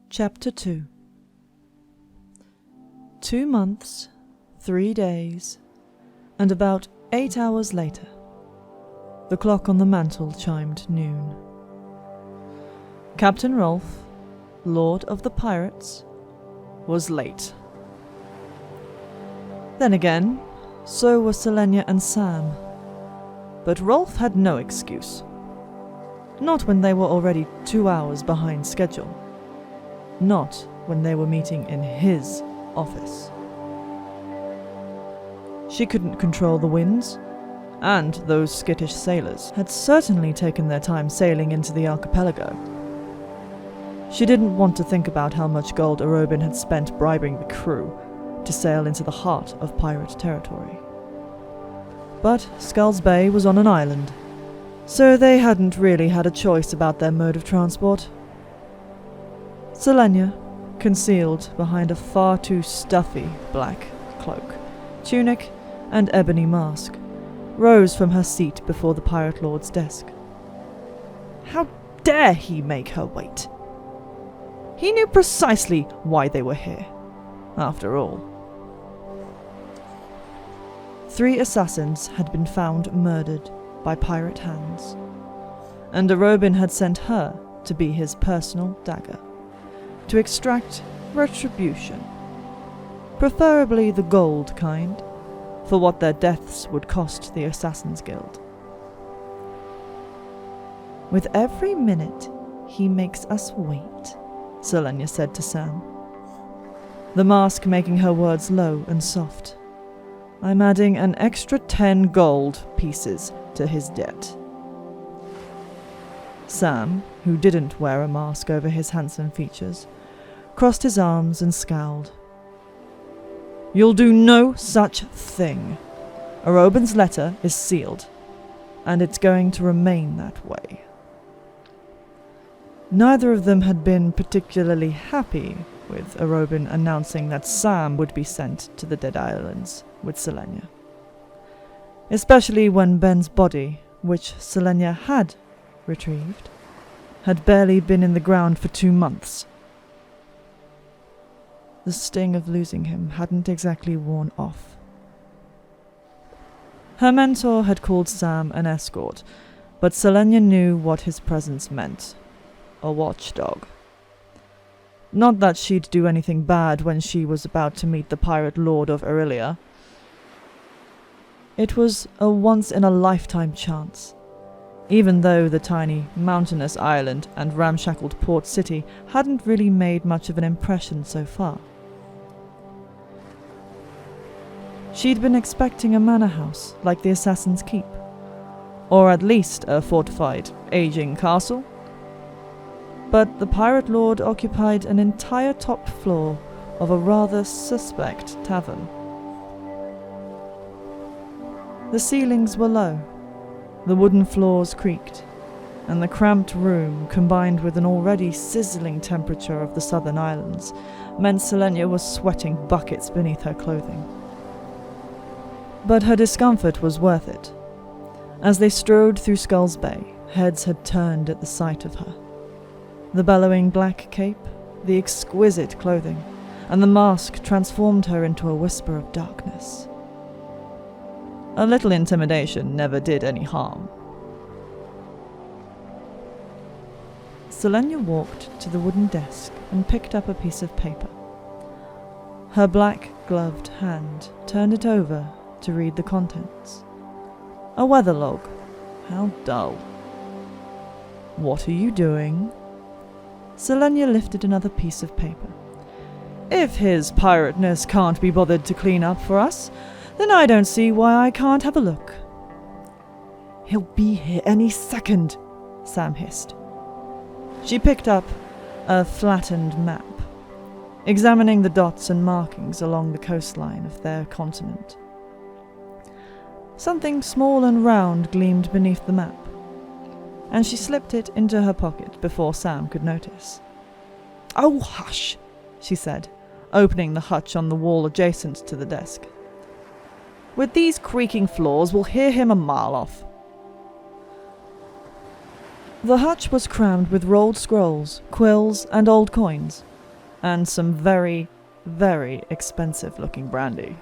Chapter 2. 2 months, 3 days, and about 8 hours later, the clock on the mantel chimed noon. Captain Rolf, Lord of the Pirates, was late. Then again, so were Cellenia and Sam, but Rolf had no excuse. Not when they were already 2 hours behind schedule. Not when they were meeting in his office. She couldn't control the winds, and those skittish sailors had certainly taken their time sailing into the archipelago. She didn't want to think about how much gold Arobin had spent bribing the crew to sail into the heart of pirate territory. But Skulls Bay was on an island, so they hadn't really had a choice about their mode of transport. Cellenia, concealed behind a far too stuffy black cloak, tunic, and ebony mask, rose from her seat before the Pirate Lord's desk. How dare he make her wait? He knew precisely why they were here, after all. 3 assassins had been found murdered by pirate hands, and Arobin had sent her to be his personal dagger, to extract retribution, preferably the gold kind, for what their deaths would cost the Assassin's Guild. With every minute he makes us wait, Cellenia said to Sam, the mask making her words low and soft. I'm adding an extra 10 gold pieces to his debt. Sam, who didn't wear a mask over his handsome features, crossed his arms and scowled. You'll do no such thing. Arobin's letter is sealed, and it's going to remain that way. Neither of them had been particularly happy with Arobin announcing that Sam would be sent to the Dead Islands with Cellenia. Especially when Ben's body, which Cellenia had retrieved, had barely been in the ground for 2 months. The sting of losing him hadn't exactly worn off. Her mentor had called Sam an escort, but Cellenia knew what his presence meant. A watchdog. Not that she'd do anything bad when she was about to meet the Pirate Lord of Aurelia. It was a once-in-a-lifetime chance, even though the tiny, mountainous island and ramshackled port city hadn't really made much of an impression so far. She'd been expecting a manor house like the Assassin's Keep, or at least a fortified, aging castle. But the Pirate Lord occupied an entire top floor of a rather suspect tavern. The ceilings were low, the wooden floors creaked, and the cramped room, combined with an already sizzling temperature of the southern islands, meant Cellenia was sweating buckets beneath her clothing. But her discomfort was worth it. As they strode through Skulls Bay, heads had turned at the sight of her. The bellowing black cape, the exquisite clothing, and the mask transformed her into a whisper of darkness. A little intimidation never did any harm. Cellenia walked to the wooden desk and picked up a piece of paper. Her black-gloved hand turned it over to read the contents. A weather log. How dull. What are you doing? Cellenia lifted another piece of paper. If his pirateness can't be bothered to clean up for us, then I don't see why I can't have a look. He'll be here any second, Sam hissed. She picked up a flattened map, examining the dots and markings along the coastline of their continent. Something small and round gleamed beneath the map, and she slipped it into her pocket before Sam could notice. Oh, hush, she said, opening the hutch on the wall adjacent to the desk. With these creaking floors, we'll hear him a mile off. The hutch was crammed with rolled scrolls, quills, and old coins, and some very, very expensive-looking brandy.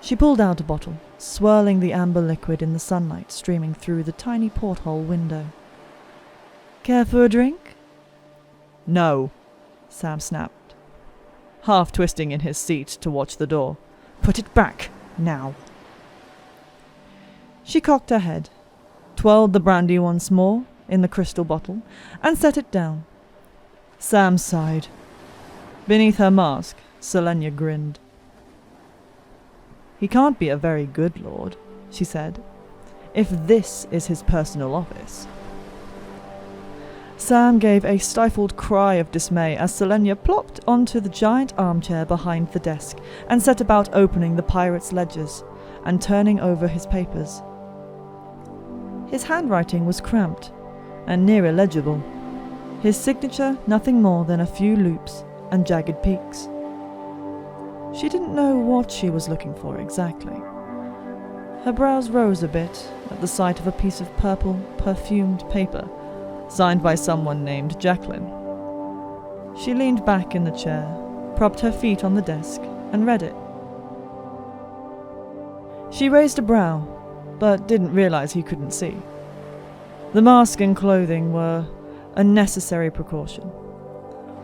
She pulled out a bottle, swirling the amber liquid in the sunlight streaming through the tiny porthole window. "Care for a drink?" "No," Sam snapped, half twisting in his seat to watch the door. "Put it back, now." She cocked her head, twirled the brandy once more in the crystal bottle, and set it down. Sam sighed. Beneath her mask, Cellenia grinned. "He can't be a very good lord," she said, "if this is his personal office." Sam gave a stifled cry of dismay as Cellenia plopped onto the giant armchair behind the desk and set about opening the pirate's ledgers and turning over his papers. His handwriting was cramped and near illegible, his signature nothing more than a few loops and jagged peaks. She didn't know what she was looking for exactly. Her brows rose a bit at the sight of a piece of purple, perfumed paper signed by someone named Jacqueline. She leaned back in the chair, propped her feet on the desk, and read it. She raised a brow, but didn't realize he couldn't see. The mask and clothing were a necessary precaution,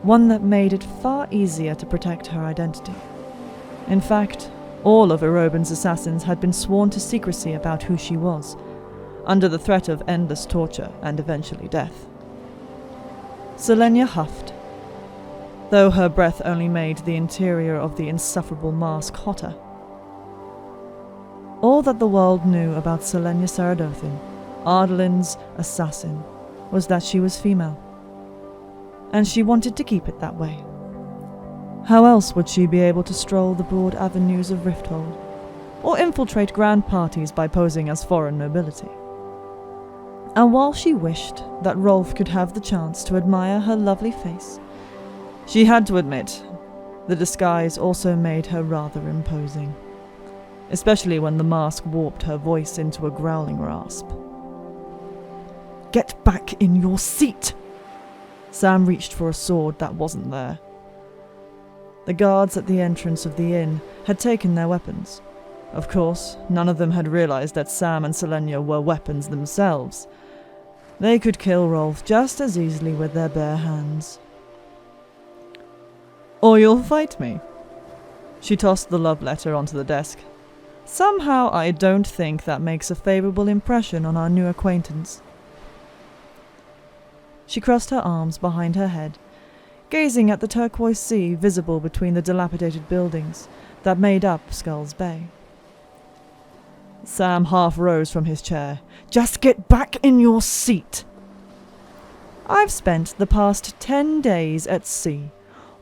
one that made it far easier to protect her identity. In fact, all of Eroban's assassins had been sworn to secrecy about who she was, under the threat of endless torture and eventually death. Cellenia huffed, though her breath only made the interior of the insufferable mask hotter. All that the world knew about Cellenia Saradothin, Ardalin's assassin, was that she was female, and she wanted to keep it that way. How else would she be able to stroll the broad avenues of Rifthold, or infiltrate grand parties by posing as foreign nobility? And while she wished that Rolf could have the chance to admire her lovely face, she had to admit the disguise also made her rather imposing, especially when the mask warped her voice into a growling rasp. "Get back in your seat!" Sam reached for a sword that wasn't there. The guards at the entrance of the inn had taken their weapons. Of course, none of them had realized that Sam and Cellenia were weapons themselves. They could kill Rolf just as easily with their bare hands. "Or you'll fight me." She tossed the love letter onto the desk. "Somehow I don't think that makes a favorable impression on our new acquaintance." She crossed her arms behind her head, gazing at the turquoise sea visible between the dilapidated buildings that made up Skull's Bay. Sam half rose from his chair. "Just get back in your seat!" "I've spent the past 10 days at sea.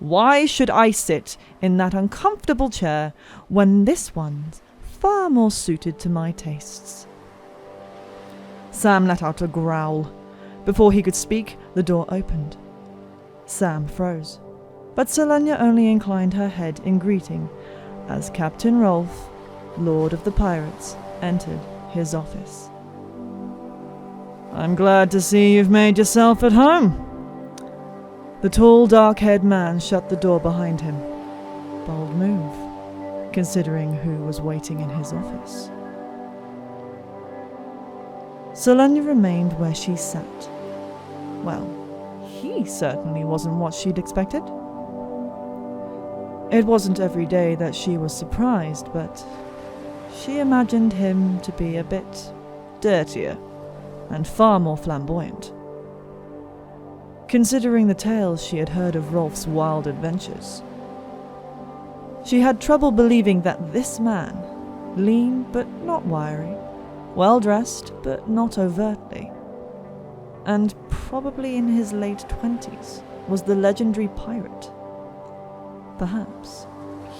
Why should I sit in that uncomfortable chair when this one's far more suited to my tastes?" Sam let out a growl. Before he could speak, the door opened. Sam froze, but Cellenia only inclined her head in greeting as Captain Rolf, Lord of the Pirates, entered his office. "I'm glad to see you've made yourself at home." The tall, dark-haired man shut the door behind him. Bold move, considering who was waiting in his office. Cellenia remained where she sat. Well, he certainly wasn't what she'd expected. It wasn't every day that she was surprised, but she imagined him to be a bit dirtier and far more flamboyant. Considering the tales she had heard of Rolf's wild adventures, she had trouble believing that this man, lean but not wiry, well-dressed but not overtly, and probably in his late 20s, was the legendary pirate. Perhaps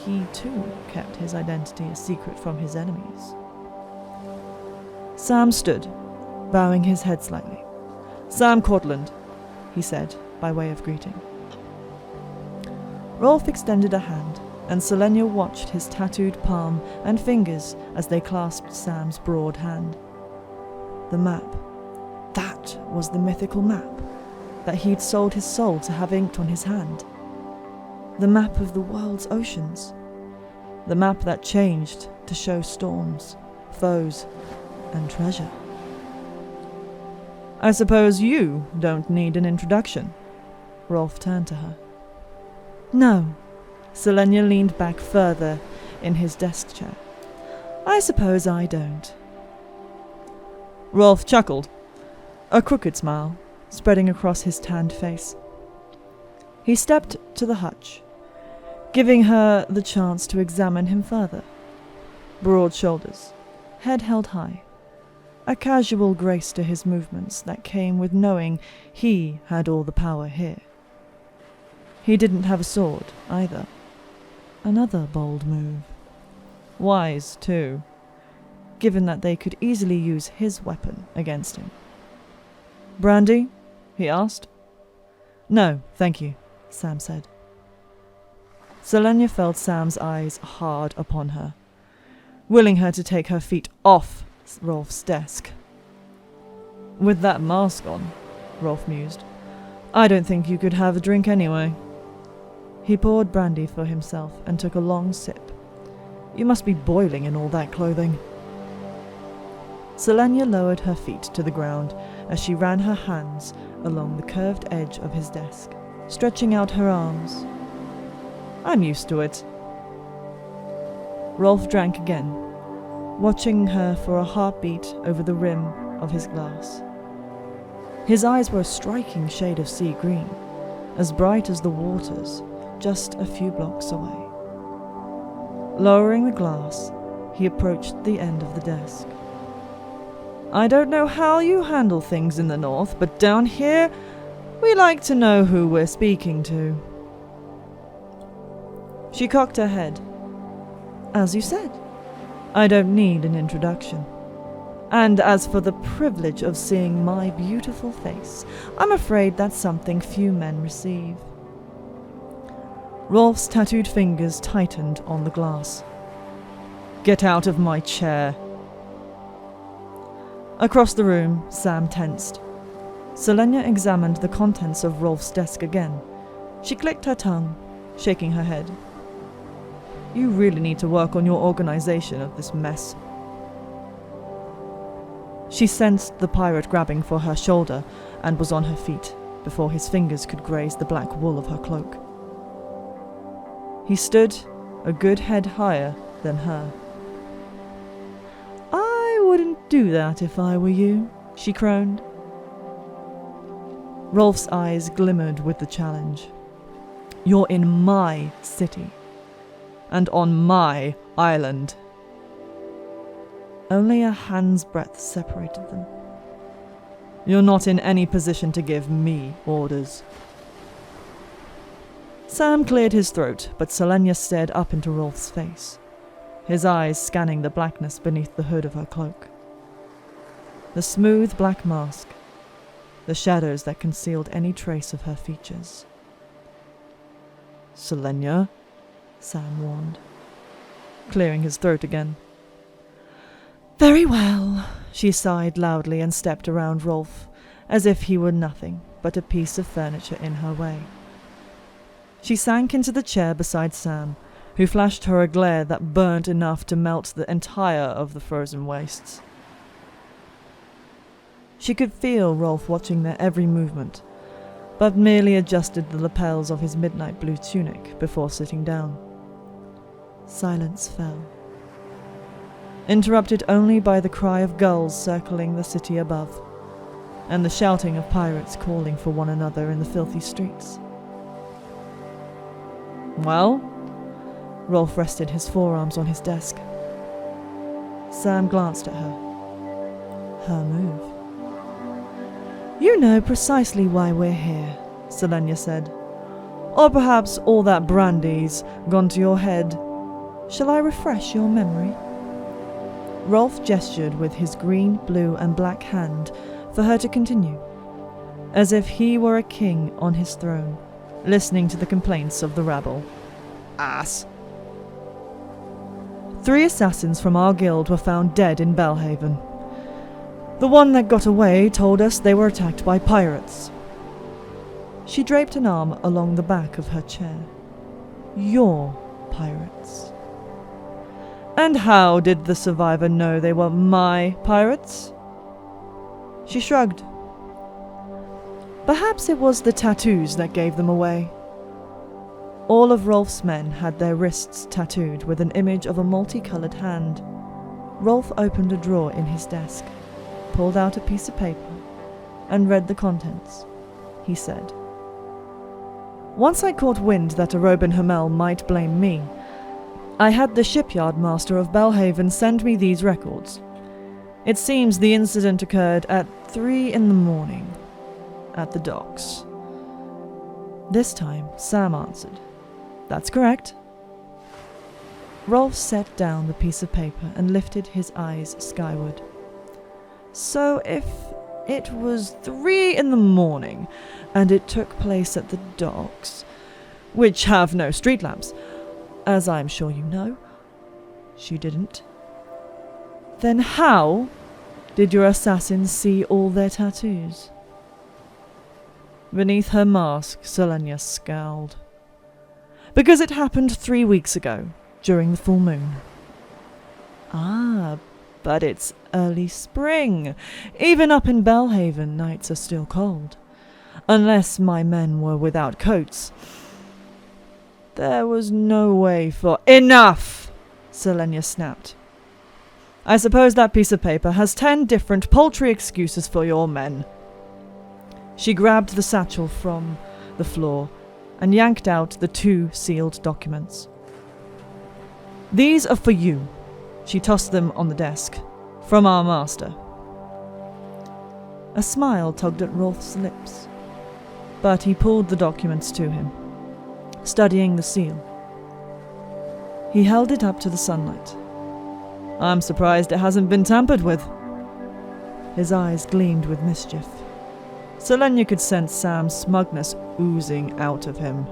he too kept his identity a secret from his enemies. Sam stood, bowing his head slightly. "Sam Cortland," he said, by way of greeting. Rolf extended a hand, and Cellenia watched his tattooed palm and fingers as they clasped Sam's broad hand. The map. That was the mythical map that he'd sold his soul to have inked on his hand. The map of the world's oceans. The map that changed to show storms, foes, and treasure. I suppose you don't need an introduction. Rolf turned to her. No. Cellenia leaned back further in his desk chair. I suppose I don't. Rolf chuckled, a crooked smile spreading across his tanned face. He stepped to the hutch, giving her the chance to examine him further. Broad shoulders, head held high, a casual grace to his movements that came with knowing he had all the power here. He didn't have a sword, either. Another bold move. Wise, too, given that they could easily use his weapon against him. Brandy? He asked. No, thank you, Sam said. Cellenia felt Sam's eyes hard upon her, willing her to take her feet off Rolf's desk. With that mask on, Rolf mused, I don't think you could have a drink anyway. He poured brandy for himself and took a long sip. You must be boiling in all that clothing. Cellenia lowered her feet to the ground as she ran her hands along the curved edge of his desk, stretching out her arms. I'm used to it. Rolf drank again, watching her for a heartbeat over the rim of his glass. His eyes were a striking shade of sea green, as bright as the waters just a few blocks away. Lowering the glass, he approached the end of the desk. I don't know how you handle things in the north, but down here, we like to know who we're speaking to. She cocked her head. As you said, I don't need an introduction. And as for the privilege of seeing my beautiful face, I'm afraid that's something few men receive. Rolf's tattooed fingers tightened on the glass. Get out of my chair. Across the room, Sam tensed. Cellenia examined the contents of Rolf's desk again. She clicked her tongue, shaking her head. You really need to work on your organization of this mess. She sensed the pirate grabbing for her shoulder and was on her feet before his fingers could graze the black wool of her cloak. He stood a good head higher than her. I wouldn't do that if I were you, she crooned. Rolf's eyes glimmered with the challenge. You're in my city, and on my island. Only a hand's breadth separated them. You're not in any position to give me orders. Sam cleared his throat, but Cellenia stared up into Rolf's face, his eyes scanning the blackness beneath the hood of her cloak. The smooth black mask, the shadows that concealed any trace of her features. Cellenia, Sam warned, clearing his throat again. Very well, she sighed loudly and stepped around Rolf, as if he were nothing but a piece of furniture in her way. She sank into the chair beside Sam, who flashed her a glare that burnt enough to melt the entire of the frozen wastes. She could feel Rolf watching their every movement, but merely adjusted the lapels of his midnight blue tunic before sitting down. Silence fell, interrupted only by the cry of gulls circling the city above, and the shouting of pirates calling for one another in the filthy streets. Well? Rolf rested his forearms on his desk. Sam glanced at her. Her move. You know precisely why we're here, Cellenia said. Or perhaps all that brandy's gone to your head. Shall I refresh your memory? Rolf gestured with his green, blue, and black hand for her to continue, as if he were a king on his throne, listening to the complaints of the rabble. Ass. 3 assassins from our guild were found dead in Belhaven. The one that got away told us they were attacked by pirates. She draped an arm along the back of her chair. your pirates. And how did the survivor know they were my pirates? She shrugged. Perhaps it was the tattoos that gave them away. All of Rolf's men had their wrists tattooed with an image of a multicolored hand. Rolf opened a drawer in his desk, pulled out a piece of paper, and read the contents. He said, "Once I caught wind that Arobin Hamel might blame me, I had the shipyard master of Belhaven send me these records. It seems the incident occurred at 3 a.m, at the docks." This time, Sam answered, "That's correct." Rolf set down the piece of paper and lifted his eyes skyward. "So if it was 3 a.m, and it took place at the docks, which have no street lamps, as I'm sure you know," she didn't, "then how did your assassins see all their tattoos?" Beneath her mask, Cellenia scowled. "Because it happened 3 weeks ago, during the full moon." "Ah, but it's early spring. Even up in Belhaven, nights are still cold. Unless my men were without coats. There was no way for—" "Enough!" Cellenia snapped. "I suppose that piece of paper has 10 different paltry excuses for your men." She grabbed the satchel from the floor and yanked out the 2 sealed documents. "These are for you." She tossed them on the desk. "From our master." A smile tugged at Rolf's lips, but he pulled the documents to him, studying the seal. He held it up to the sunlight. "I'm surprised it hasn't been tampered with." His eyes gleamed with mischief. Cellenia could sense Sam's smugness oozing out of him.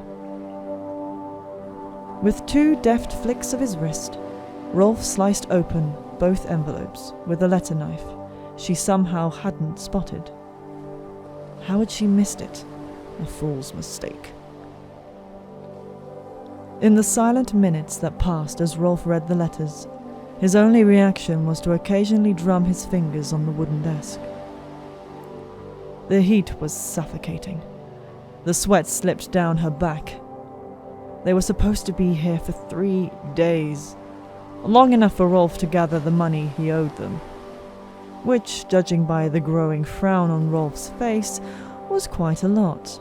With 2 deft flicks of his wrist, Rolf sliced open both envelopes with a letter knife she somehow hadn't spotted. How had she missed it? A fool's mistake. In the silent minutes that passed as Rolf read the letters, his only reaction was to occasionally drum his fingers on the wooden desk. The heat was suffocating. The sweat slipped down her back. They were supposed to be here for 3 days, long enough for Rolf to gather the money he owed them, which, judging by the growing frown on Rolf's face, was quite a lot.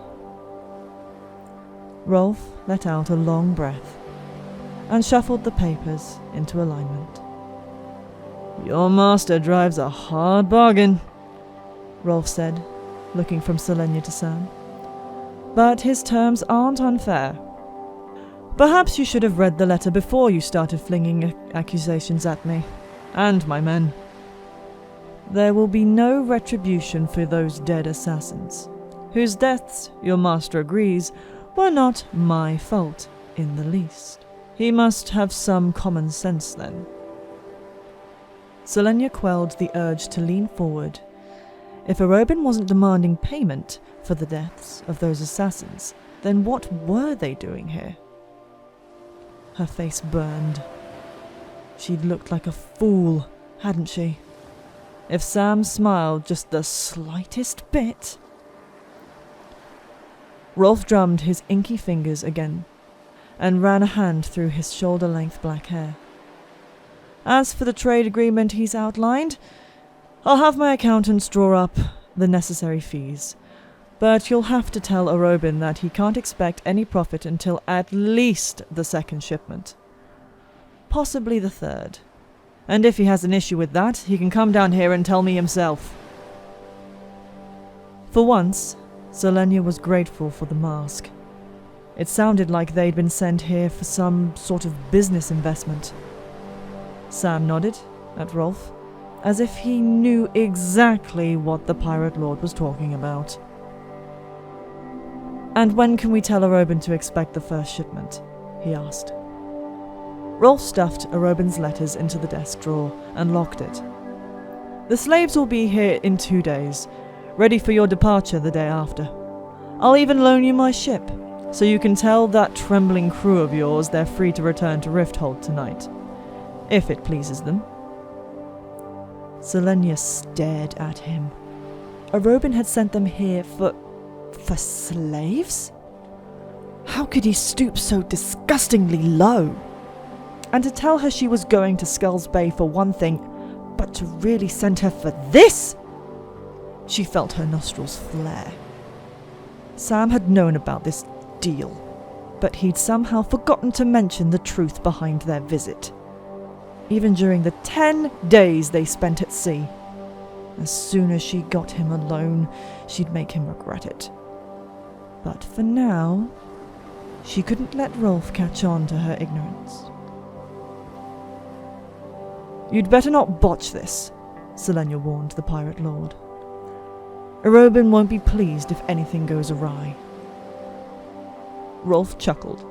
Rolf let out a long breath and shuffled the papers into alignment. "Your master drives a hard bargain," Rolf said, looking from Cellenia to Sam. "But his terms aren't unfair. Perhaps you should have read the letter before you started flinging accusations at me, and my men. There will be no retribution for those dead assassins, whose deaths, your master agrees, were not my fault in the least. He must have some common sense then." Cellenia quelled the urge to lean forward. If Arobin wasn't demanding payment for the deaths of those assassins, then what were they doing here? Her face burned. She'd looked like a fool, hadn't she? If Sam smiled just the slightest bit. Rolf drummed his inky fingers again and ran a hand through his shoulder-length black hair. "As for the trade agreement he's outlined, I'll have my accountants draw up the necessary fees, but you'll have to tell Arobin that he can't expect any profit until at least the 2nd shipment. Possibly the 3rd. And if he has an issue with that, he can come down here and tell me himself." For once, Cellenia was grateful for the mask. It sounded like they'd been sent here for some sort of business investment. Sam nodded at Rolf, as if he knew exactly what the Pirate Lord was talking about. "And when can we tell Arobin to expect the 1st shipment?" he asked. Rolf stuffed Arobin's letters into the desk drawer and locked it. "The slaves will be here in 2 days, ready for your departure the day after. I'll even loan you my ship. So you can tell that trembling crew of yours they're free to return to Rifthold tonight, if it pleases them. Cellenia stared at him. Arobin had sent them here for slaves? How could he stoop so disgustingly low? And to tell her she was going to Skulls Bay for one thing, but to really send her for this? She felt her nostrils flare. Sam had known about this deal, but he'd somehow forgotten to mention the truth behind their visit. Even during the 10 days they spent at sea. As soon as she got him alone, she'd make him regret it. But for now, she couldn't let Rolf catch on to her ignorance. You'd better not botch this, Cellenia warned the pirate lord. Arobin won't be pleased if anything goes awry. Rolf chuckled.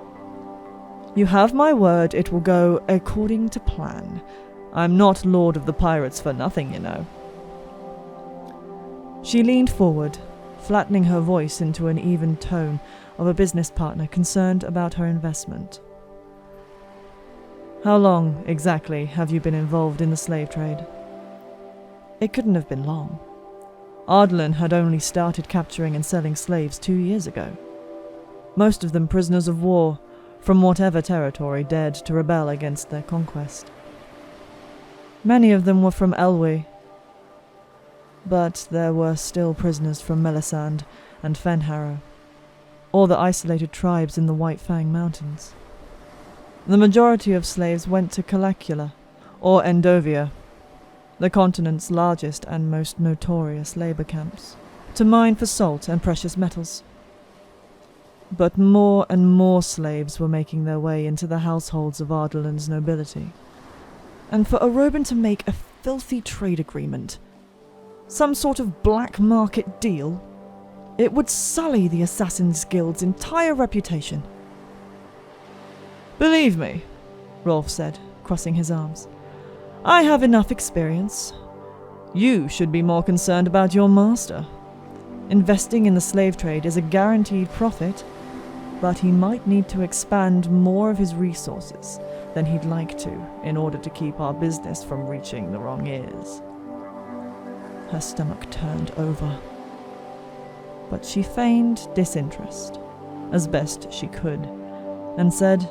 You have my word it will go according to plan. I'm not Lord of the Pirates for nothing, you know. She leaned forward, flattening her voice into an even tone of a business partner concerned about her investment. How long, exactly, have you been involved in the slave trade? It couldn't have been long. Ardlin had only started capturing and selling slaves 2 years ago. Most of them prisoners of war, from whatever territory dared to rebel against their conquest. Many of them were from Elwë, but there were still prisoners from Melisande and Fenharrow, or the isolated tribes in the White Fang Mountains. The majority of slaves went to Calacula, or Endovia, the continent's largest and most notorious labor camps, to mine for salt and precious metals. But more and more slaves were making their way into the households of Ardalin's nobility. And for Arobin to make a filthy trade agreement, some sort of black market deal, it would sully the Assassin's Guild's entire reputation. Believe me, Rolf said, crossing his arms. I have enough experience. You should be more concerned about your master. Investing in the slave trade is a guaranteed profit, but he might need to expand more of his resources than he'd like to in order to keep our business from reaching the wrong ears. Her stomach turned over, but she feigned disinterest, as best she could, and said,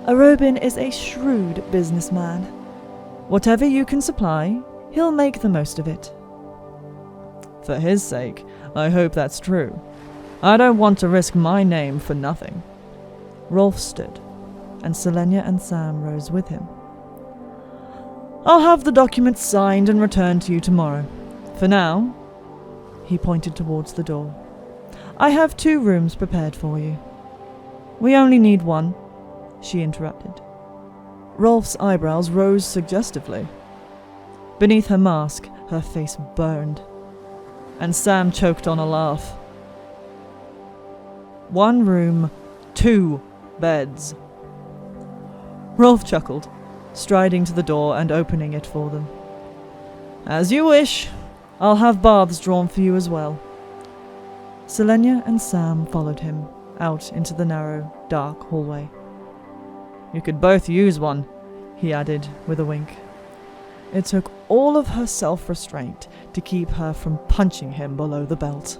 Arobin is a shrewd businessman. Whatever you can supply, he'll make the most of it. For his sake, I hope that's true. I don't want to risk my name for nothing. Rolf stood, and Cellenia and Sam rose with him. I'll have the documents signed and returned to you tomorrow. For now, he pointed towards the door, I have 2 rooms prepared for you. We only need one, she interrupted. Rolf's eyebrows rose suggestively. Beneath her mask, her face burned, and Sam choked on a laugh. 1 room, 2 beds. Rolf chuckled, striding to the door and opening it for them. As you wish. I'll have baths drawn for you as well. Cellenia and Sam followed him out into the narrow, dark hallway. You could both use one, he added with a wink. It took all of her self-restraint to keep her from punching him below the belt.